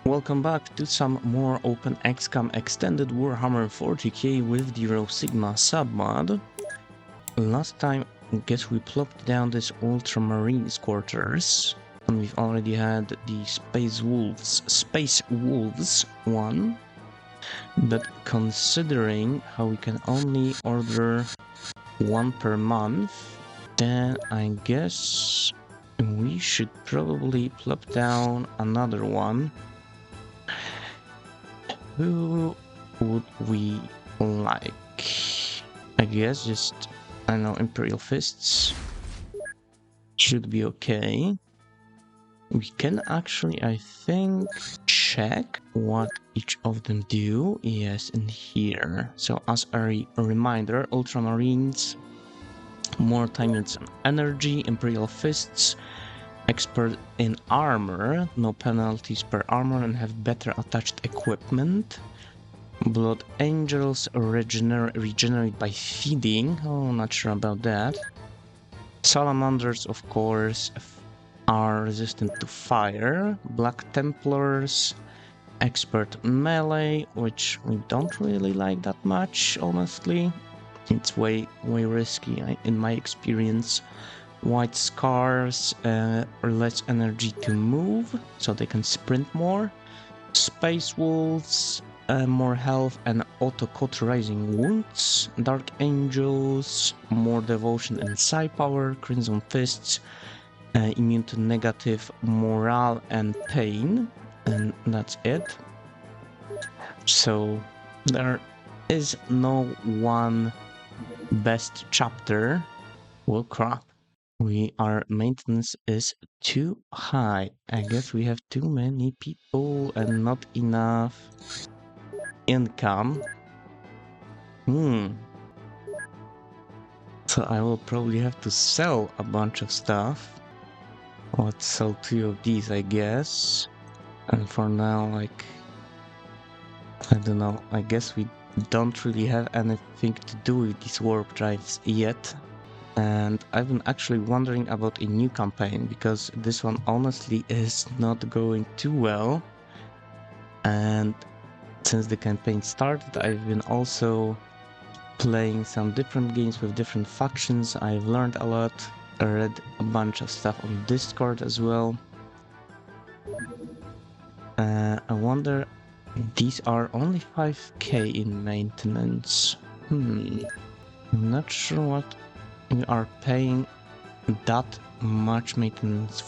Welcome back to some more open XCOM extended Warhammer 40k with the Rosigma submod. Last time, I guess we plopped down this Ultramarines quarters, and we've already had the Space Wolves one. But considering how we can only order one per month, then I guess we should probably plop down another one. Who would we like? I guess just, I don't know, Imperial Fists should be okay. We can actually, I think, check what each of them do. Yes, in here. So as a reminder, Ultramarines, more time and energy, Imperial Fists, expert in armor, no penalties per armor and have better attached equipment. Blood Angels regenerate by feeding. Oh, not sure about that. Salamanders, of course, are resistant to fire. Black Templars, expert melee, which we don't really like that much, honestly. It's way risky in my experience. White Scars, less energy to move, so they can sprint more. Space Wolves, more health and auto-cauterizing wounds. Dark Angels, more devotion and psi power. Crimson Fists, immune to negative morale and pain. And that's it. So there is no one best chapter. Well, crap. Our maintenance is too high. I guess we have too many people and not enough income. So I will probably have to sell a bunch of stuff. Let's sell 2 of these, I guess. And for now, like, I don't know, I guess we don't really have anything to do with these warp drives yet. And I've been actually wondering about a new campaign, because this one honestly is not going too well. And since the campaign started, I've been also playing some different games with different factions. I've learned a lot, read a bunch of stuff on Discord as well. I wonder, these are only 5k in maintenance. I'm not sure what we are paying that much maintenance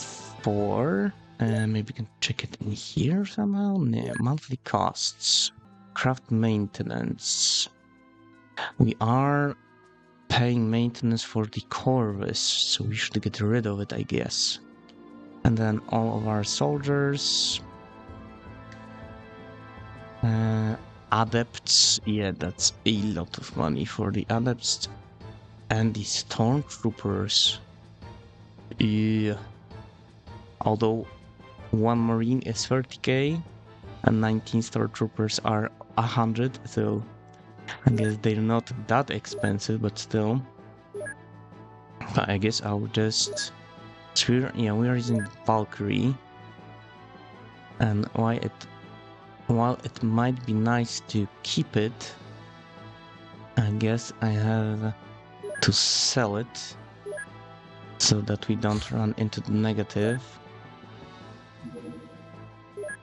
for. Maybe we can check it in here somehow. No, monthly costs. Craft maintenance. We are paying maintenance for the Corvus, so we should get rid of it, I guess. And then all of our soldiers. Adepts. Yeah, that's a lot of money for the adepts. And the stormtroopers. Yeah. Although one marine is 30k and 19 stormtroopers are 100, so I guess they're not that expensive, but still. But I guess I'll just... Yeah, we are using Valkyrie. And while it might be nice to keep it, I guess I have to sell it so that we don't run into the negative.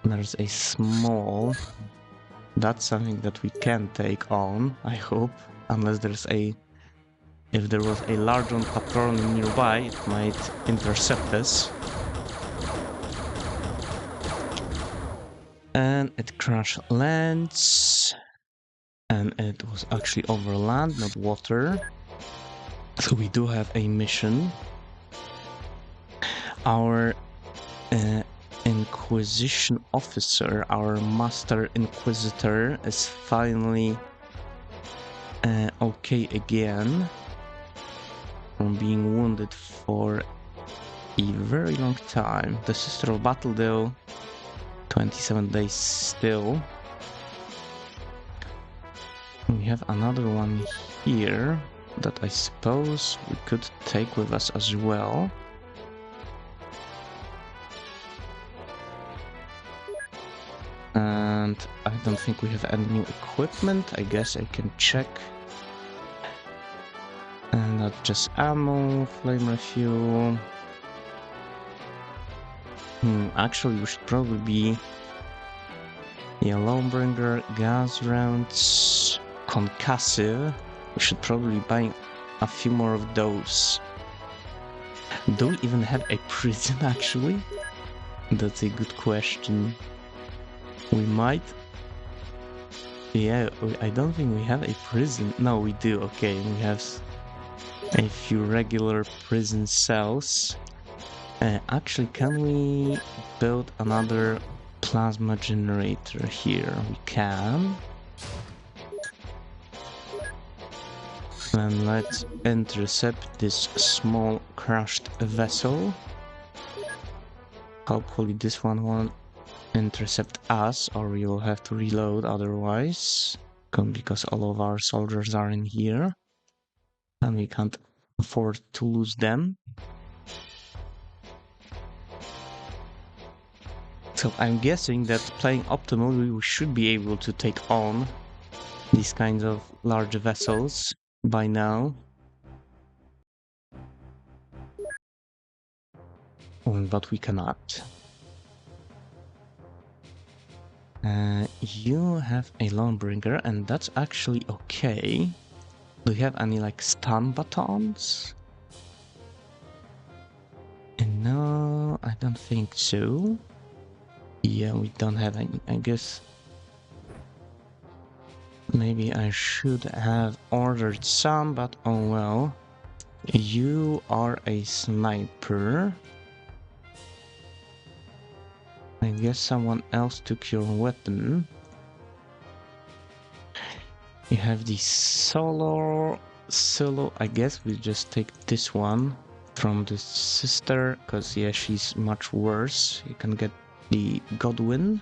There's a small... That's something that we can take on, I hope, unless there's a... If there was a large one patrolling nearby, it might intercept us. And it crash lands. And it was actually over land, not water. So we do have a mission. Our Inquisition officer, our Master Inquisitor, is finally okay again from being wounded for a very long time. The Sister of Battle, though, 27 days still. We have another one here that I suppose we could take with us as well. And I don't think we have any new equipment. I guess I can check. And not just ammo, flame refuel. Actually, we should probably be... Yeah, Lonebringer, gas rounds, concussive. We should probably buy a few more of those. Do we even have a prison, actually? That's a good question. We might... Yeah, I don't think we have a prison. No, we do. Okay, we have a few regular prison cells. Actually, can we build another plasma generator here? We can. And let's intercept this small crushed vessel. Hopefully this one won't intercept us, or we will have to reload otherwise. Because all of our soldiers are in here. And we can't afford to lose them. So I'm guessing that playing optimally, we should be able to take on these kinds of large vessels by now. But we cannot. You have a Lonebringer, and that's actually okay. Do you have any, like, stun batons? No, I don't think so. Yeah, we don't have any. I guess maybe I should have ordered some, but oh well. You are a sniper. I guess someone else took your weapon. You have the solo. I guess we just take this one from the sister, because yeah, she's much worse. You can get the Godwin.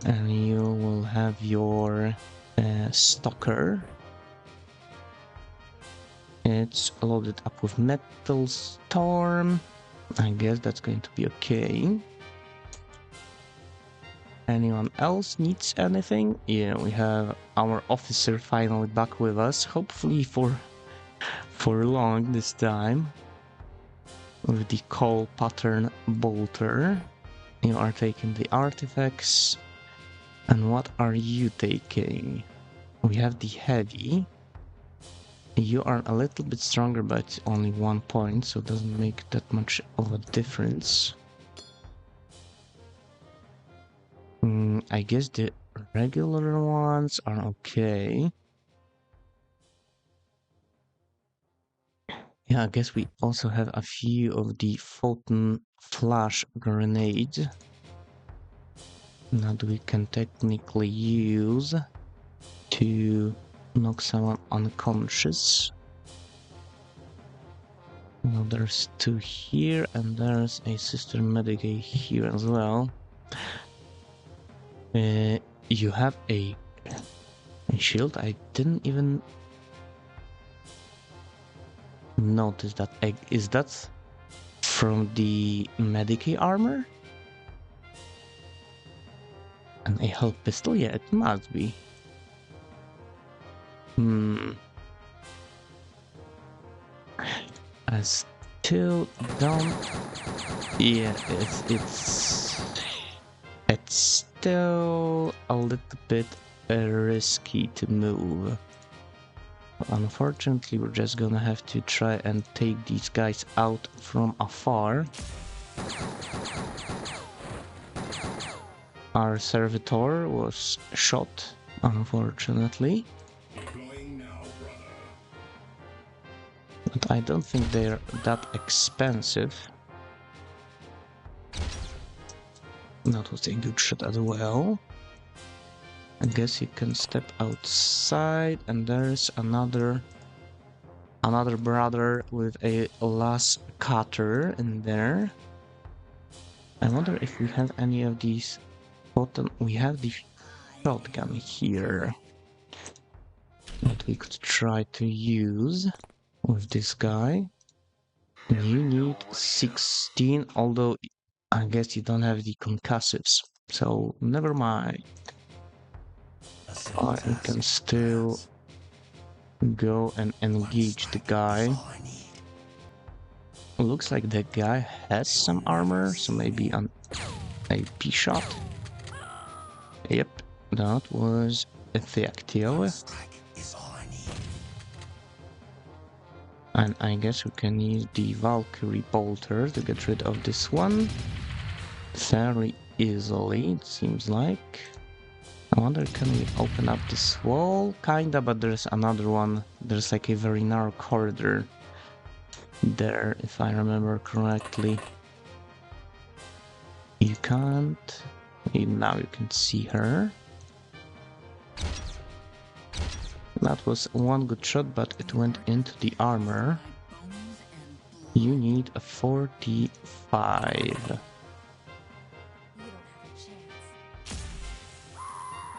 And you will have your stalker. It's loaded up with metal storm. I guess that's going to be okay. Anyone else needs anything? Yeah, we have our officer finally back with us. Hopefully for long this time. With the coal pattern bolter. You are taking the artifacts. And what are you taking? We have the heavy. You are a little bit stronger, but only 1 point, so it doesn't make that much of a difference. I guess the regular ones are okay. Yeah, I guess we also have a few of the photon flash grenades that we can technically use to knock someone unconscious. Now there's 2 here, and there's a sister medicae here as well. You have a shield? I didn't even notice that. Is that from the medicae armor? And a health pistol? Yeah, it must be. I still don't... Yeah, it's still a little bit risky to move. Unfortunately, we're just gonna have to try and take these guys out from afar. Our servitor was shot, unfortunately. But I don't think they're that expensive. That was a good shot as well. I guess you can step outside, and there's another brother with a las cutter in there. I wonder if we have any of these. We have the shotgun here that we could try to use with this guy. You need 16, although I guess you don't have the concussives. So never mind. I can still go and engage the guy. Looks like the guy has some armor, so maybe an AP shot. Yep, that was effective. And I guess we can use the Valkyrie bolter to get rid of this one fairly easily, it seems like. I wonder, can we open up this wall? Kinda, but there's another one. There's like a very narrow corridor there, if I remember correctly. You can't. Now you can see her. That was one good shot, but it went into the armor. You need a 45.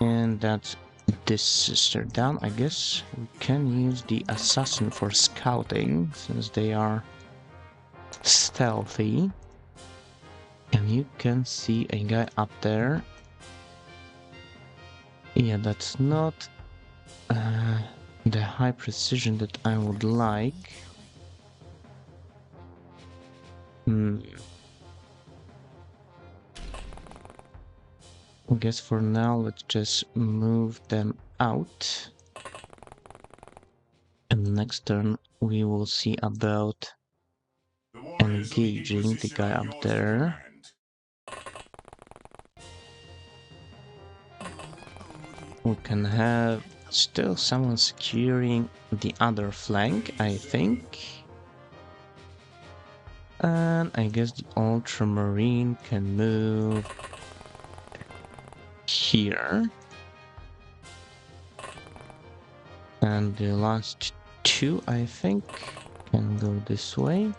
And that's this sister down. I guess we can use the assassin for scouting, since they are stealthy. And you can see a guy up there. Yeah, that's not the high precision that I would like. I guess for now, let's just move them out. And next turn, we will see about engaging the guy up there. We can have still someone securing the other flank, I think. And I guess the Ultramarine can move here. And the last two, I think, can go this way.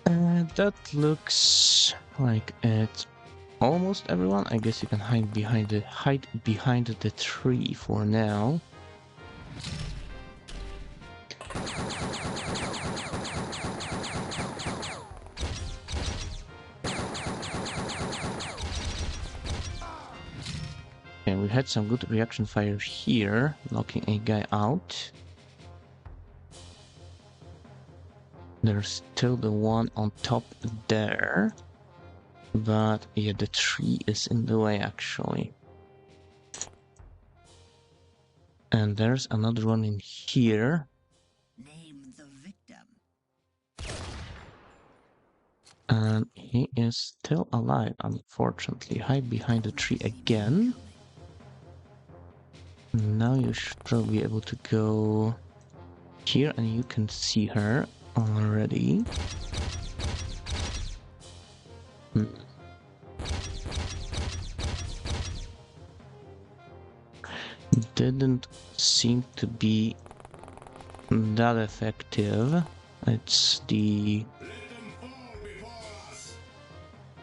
And that looks like it's almost everyone. I guess you can hide behind the tree for now. And we had some good reaction fire here, knocking a guy out. There's still the one on top there. But yeah, the tree is in the way actually. And there's another one in here. Name the victim. And he is still alive, unfortunately. Hide behind the tree again. Now you should probably be able to go here and you can see her already. Didn't seem to be that effective. It's the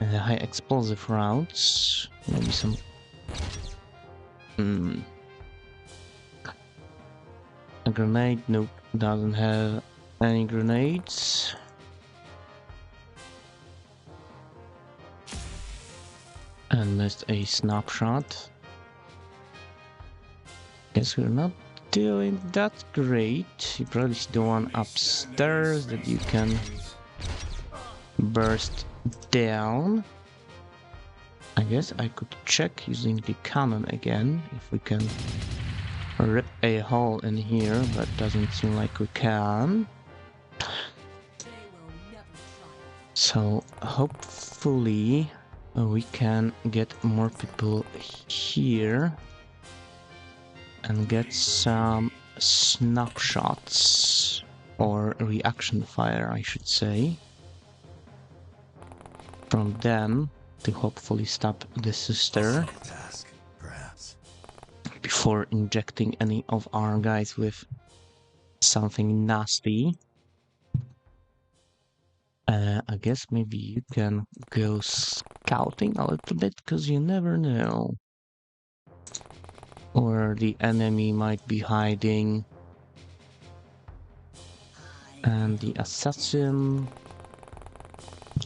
high explosive rounds. Maybe some... A grenade? Nope, doesn't have any grenades. And missed a snapshot. Guess we're not doing that great. You probably see the one upstairs that you can burst down. I guess I could check using the cannon again if we can rip a hole in here, but doesn't seem like we can. So hopefully we can get more people here and get some snapshots or reaction fire, I should say, from them to hopefully stop the sister before injecting any of our guys with something nasty. I guess maybe you can go scouting a little bit, because you never know where the enemy might be hiding. And the assassin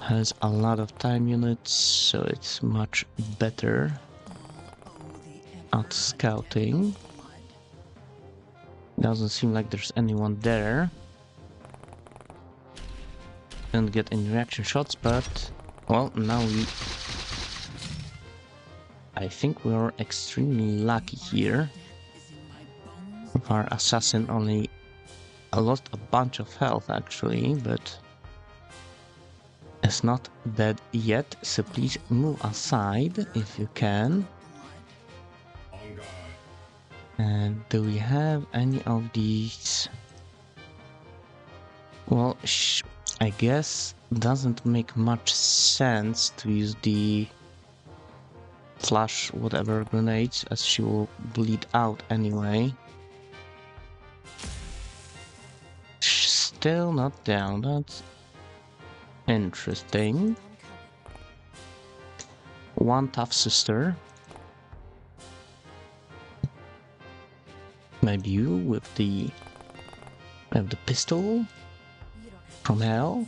has a lot of time units, so it's much better at scouting. Doesn't seem like there's anyone there. Don't get any reaction shots, but well, now I think we're extremely lucky here. Our assassin only lost a bunch of health actually, but it's not dead yet, so please move aside if you can. And do we have any of these? Well, I guess doesn't make much sense to use the flash whatever grenades, as she will bleed out anyway. Still not down, that's interesting. One tough sister. Maybe you with the pistol from hell.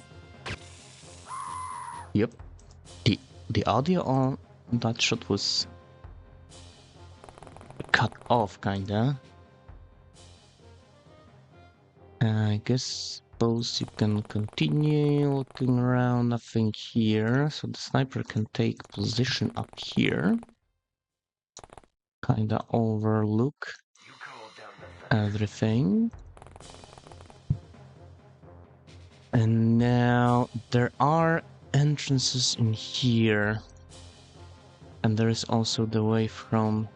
Yep. The audio on that shot was cut off kinda. I guess both you can continue looking around, nothing here, so the sniper can take position up here. Kinda overlook everything. And now there are entrances in here. And there is also the way from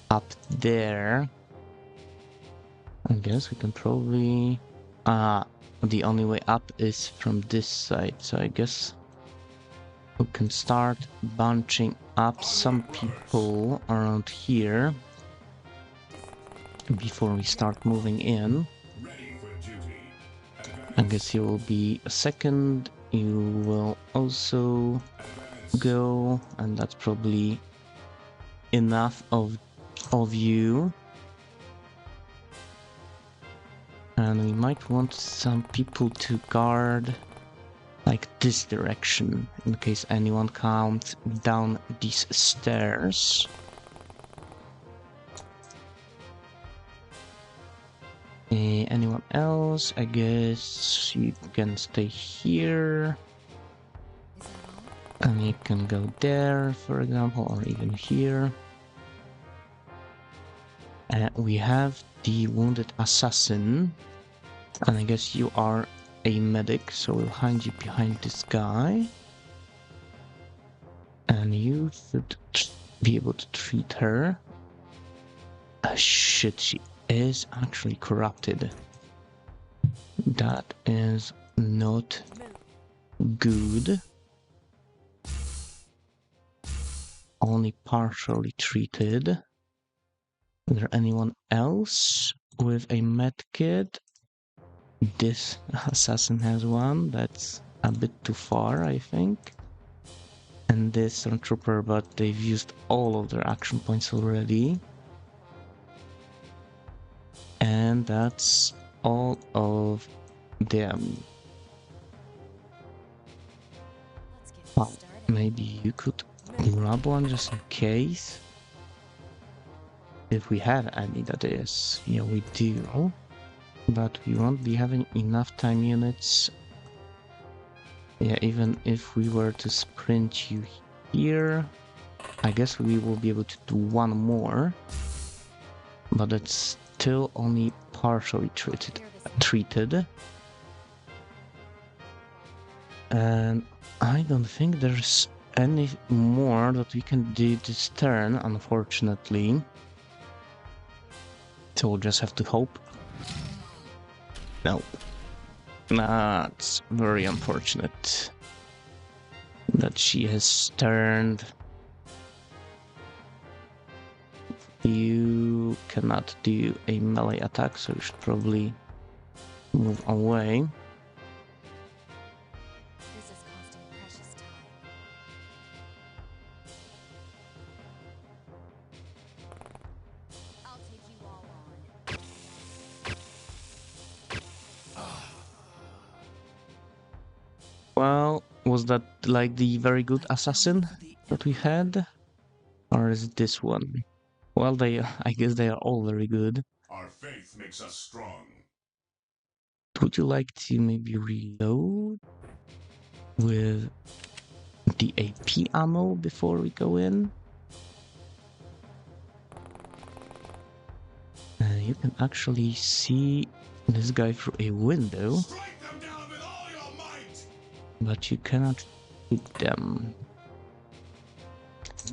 up there. I guess we can probably... the only way up is from this side, so I guess we can start bunching up some people around here before we start moving in. I guess you will be a second, you will also go, and that's probably enough of you. And we might want some people to guard like this direction in case anyone comes down these stairs. Anyone else? I guess you can stay here. And you can go there, for example, or even here. We have the wounded assassin. And I guess you are a medic, so we'll hide you behind this guy. And you should be able to treat her. Shit, she is actually corrupted. That is not good. Only partially treated. Is there anyone else with a medkit? This assassin has one. That's a bit too far, I think. And this stormtrooper, but they've used all of their action points already. And that's all of them. Well, maybe you could grab one just in case. If we have any, that is. Yeah, we do. But we won't be having enough time units. Yeah, even if we were to sprint you here, I guess we will be able to do one more. But it's still only partially treated. And I don't think there's any more that we can do this turn, unfortunately. So we'll just have to hope. No. That's very unfortunate that she has turned. You cannot do a melee attack, so you should probably move away. This is costing precious time. I'll take you all on. Was that like the very good I assassin died for the that we had? Or is it this one? Well, I guess they are all very good. Our faith makes us strong. Would you like to maybe reload with the AP ammo before we go in? You can actually see this guy through a window, Strike them down with all your might! but you cannot shoot them.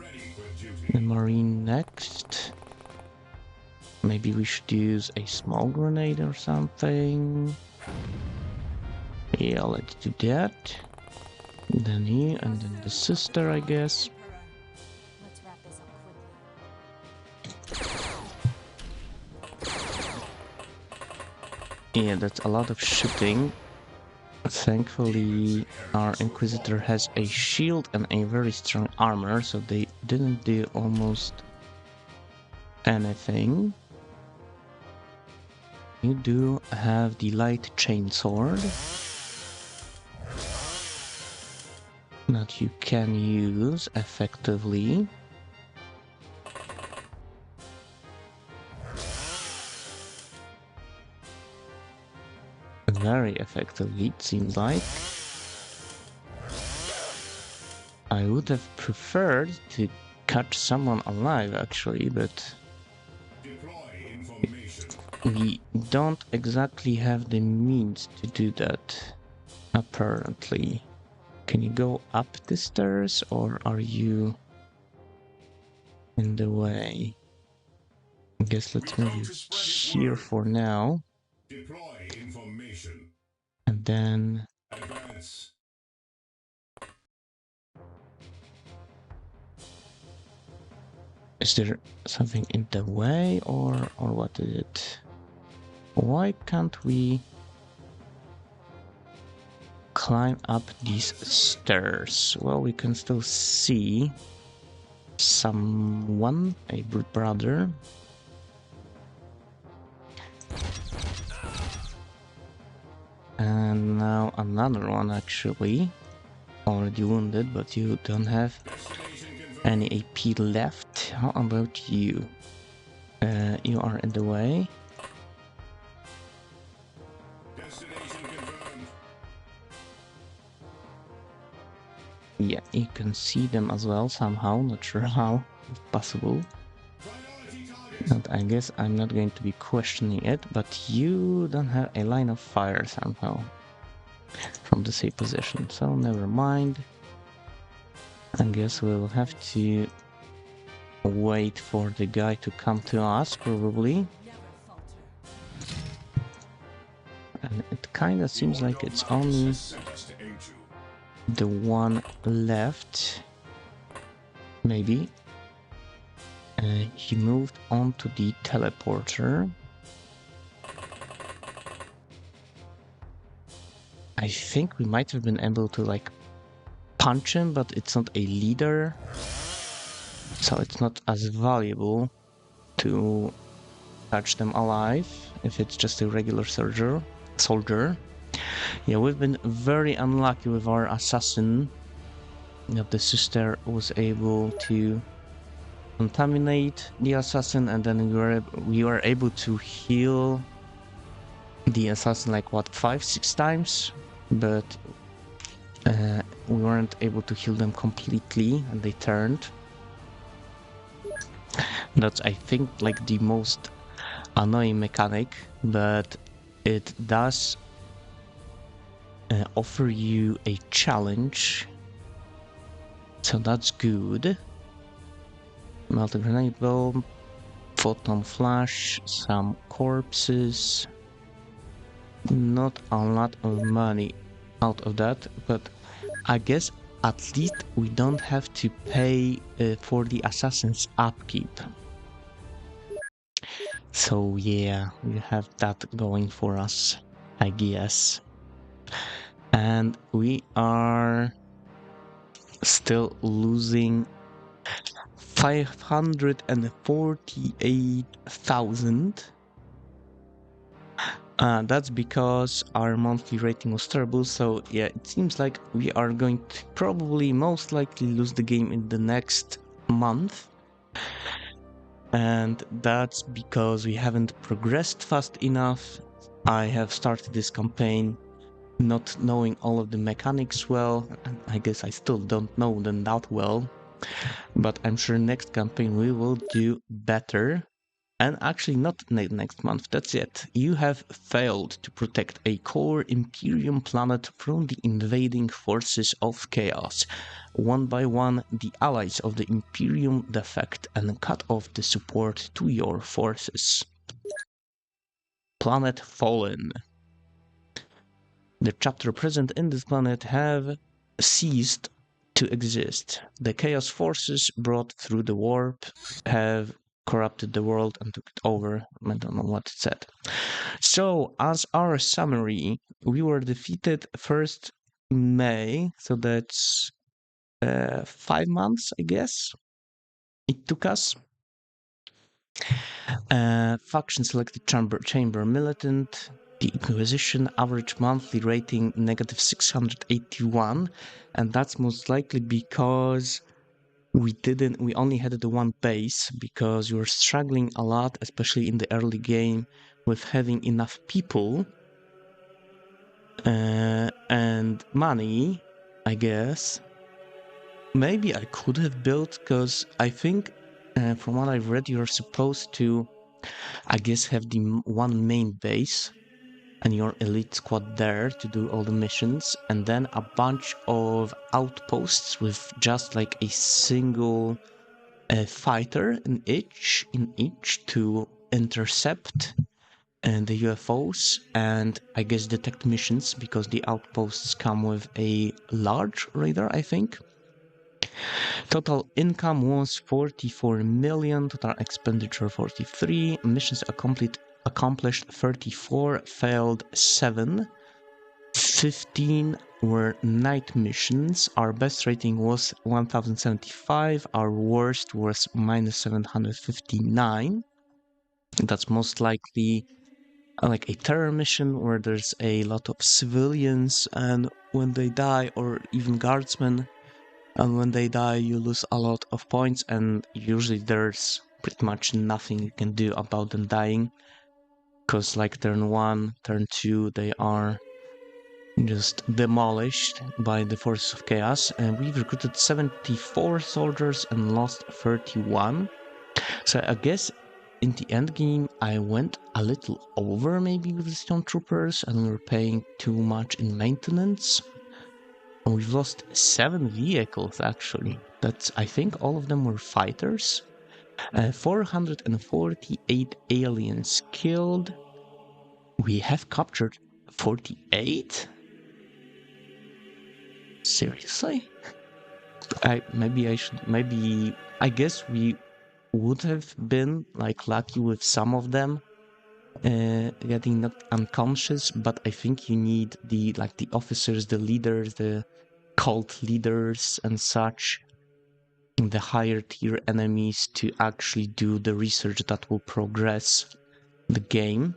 Ready for The duty. Marine next. Maybe we should use a small grenade or something. Yeah, let's do that. Then you, and then the sister, I guess. Let's wrap this up quickly. Yeah, that's a lot of shooting. Thankfully, our Inquisitor has a shield and a very strong armor, so they didn't do almost anything. You do have the light chainsword that you can use effectively. Very effectively, it seems like. I would have preferred to catch someone alive, actually, but Deploy information. we don't exactly have the means to do that, apparently. Can you go up the stairs, or are you in the way? I guess let's move you here for now, Deploy information. and then Advance. is there something in the way, or what is it? Why can't we climb up these stairs? Well, we can still see someone, a brother. And now another one, actually. Already wounded, but you don't have Destination confirmed. any AP left. How about you? You are in the way. Destination confirmed. Yeah, you can see them as well somehow. Not sure how, if possible. Priority target. And I guess I'm not going to be questioning it, but you don't have a line of fire somehow from the safe position. So never mind. I guess we'll have to wait for the guy to come to us, probably. And it kind of seems like it's only Sent us to aid you. the one left. Maybe. He moved on to the teleporter. I think we might have been able to like punch him, but it's not a leader, so it's not as valuable to touch them alive if it's just a regular soldier. Yeah, we've been very unlucky with our assassin. That the sister was able to contaminate the assassin, and then we were able to heal the assassin like what, 5-6 times, but we weren't able to heal them completely, and they turned. That's, I think, like the most annoying mechanic, but it does offer you a challenge, so that's good. Multi-grenade bomb, photon flash, some corpses. Not a lot of money out of that, but I guess at least we don't have to pay for the assassin's upkeep. So yeah, we have that going for us, I guess. And we are still losing 548,000. That's because our monthly rating was terrible, so yeah, it seems like we are going to probably most likely lose the game in the next month. And that's because we haven't progressed fast enough. I have started this campaign not knowing all of the mechanics well, and I guess I still don't know them that well, but I'm sure next campaign we will do better. And actually, not next month, that's it. You have failed to protect a core Imperium planet from the invading forces of Chaos. One by one, the allies of the Imperium defect and cut off the support to your forces. Planet Fallen. The chapter present in this planet have ceased to exist. The Chaos forces brought through the warp have corrupted the world and took it over. I don't know what it said. So, as our summary, we were defeated 1st May, so that's 5 months, I guess. It took us. Faction selected chamber militant. The Inquisition average monthly rating -681, and that's most likely because we only had the one base because we were struggling a lot, especially in the early game, with having enough people and money, I guess. Maybe I could have built, because I think from what I've read, you're supposed to, I guess, have the one main base and your elite squad there to do all the missions, and then a bunch of outposts with just like a single fighter in each to intercept the UFOs and I guess detect missions, because the outposts come with a large radar, I think. Total income was 44 million, total expenditure 43, missions accomplished 34, failed 7, 15 were night missions. Our best rating was 1075, our worst was -759. That's most likely like a terror mission where there's a lot of civilians, and when they die, or even guardsmen, and when they die you lose a lot of points, and usually there's pretty much nothing you can do about them dying, because like turn 1, turn 2, they are just demolished by the forces of chaos. And we've recruited 74 soldiers and lost 31. So I guess in the end game I went a little over maybe with the stormtroopers, and we were paying too much in maintenance. And we've lost 7 vehicles actually. That's, I think all of them were fighters. 448 aliens killed. We have captured 48? Seriously? I guess we would have been like lucky with some of them getting knocked unconscious, but I think you need the officers, the leaders, the cult leaders and such, the higher tier enemies to actually do the research that will progress the game.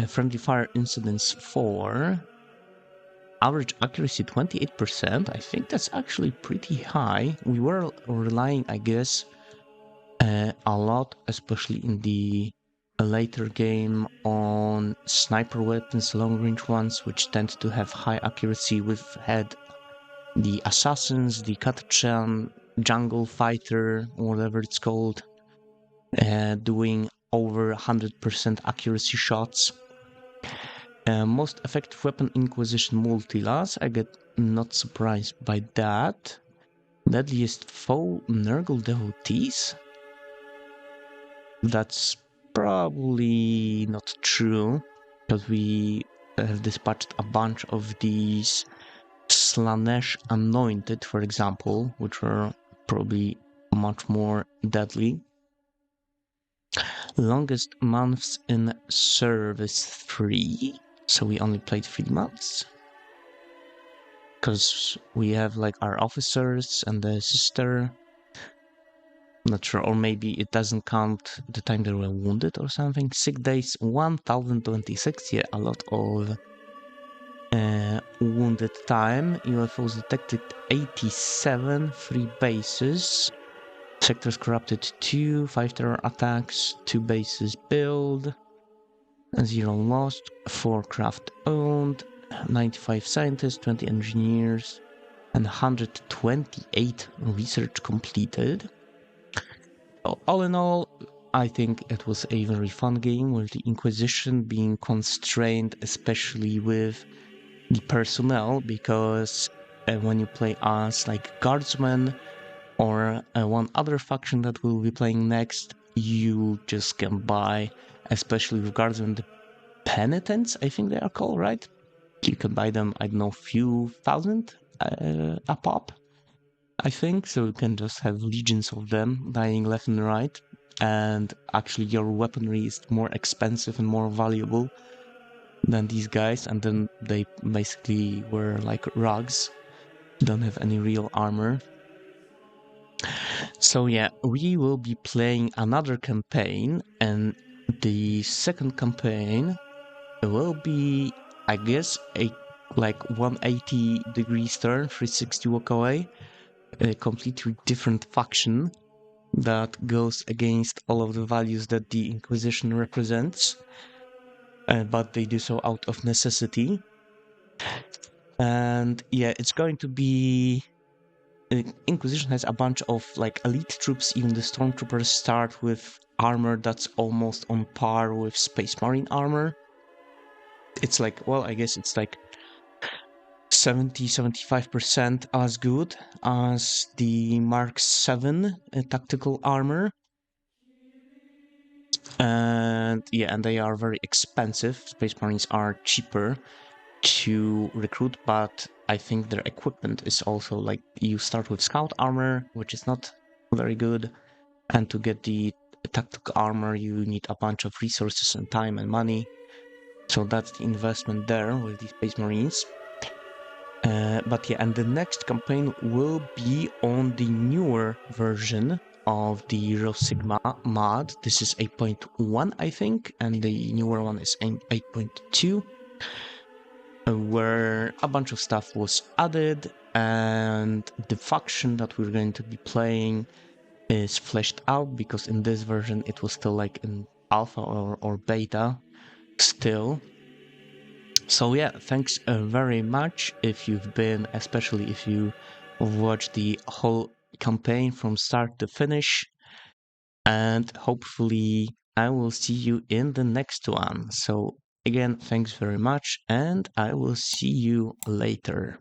Friendly fire incidents 4. Average accuracy 28%. I think that's actually pretty high. We were relying, I guess, a lot, especially in the later game, on sniper weapons, long-range ones, which tend to have high accuracy. We've had the assassins, the Katachan, jungle fighter, whatever it's called, doing over 100% accuracy shots. Most effective weapon Inquisition multi-las. I get not surprised by that. Deadliest foe Nurgle devotees. That's probably not true, because we have dispatched a bunch of these Slanesh Anointed, for example, which were probably much more deadly. Longest months in service 3, so we only played 3 months. Because we have like our officers and the sister. Not sure, or maybe it doesn't count the time they were wounded or something. Sick days 1026, yeah, a lot of wounded time. UFOs detected 87, 3 bases. Sectors corrupted 2, 5 terror attacks, 2 bases built, 0 lost, 4 craft owned, 95 scientists, 20 engineers, and 128 research completed. All in all, I think it was a very fun game with the Inquisition being constrained, especially with the personnel, because when you play as like guardsmen or one other faction that we'll be playing next, you just can buy, especially with guardsmen, the penitents, I think they are called, right? You can buy them, I don't know, few thousand a pop, I think, so you can just have legions of them dying left and right, and actually your weaponry is more expensive and more valuable than these guys, and then they basically were like rugs, don't have any real armor. So yeah, we will be playing another campaign, and the second campaign will be, I guess, a like 180 degrees turn, 360 walk away, a completely different faction that goes against all of the values that the Inquisition represents, but they do so out of necessity. And yeah, it's going to be... Inquisition has a bunch of like elite troops. Even the stormtroopers start with armor that's almost on par with Space Marine armor. It's like, well, I guess it's like 70-75% as good as the Mark 7 tactical armor. And yeah, and they are very expensive. Space Marines are cheaper to recruit, but I think their equipment is also like, you start with scout armor, which is not very good, and to get the tactical armor you need a bunch of resources and time and money, so that's the investment there with the Space Marines. But yeah, and the next campaign will be on the newer version of the Rosigma mod. This is 8.1, I think, and the newer one is 8.2, where a bunch of stuff was added, and the faction that we're going to be playing is fleshed out, because in this version it was still like in alpha or beta still. So yeah, thanks very much especially if you watched the whole campaign from start to finish, and hopefully I will see you in the next one. So again, thanks very much, and I will see you later.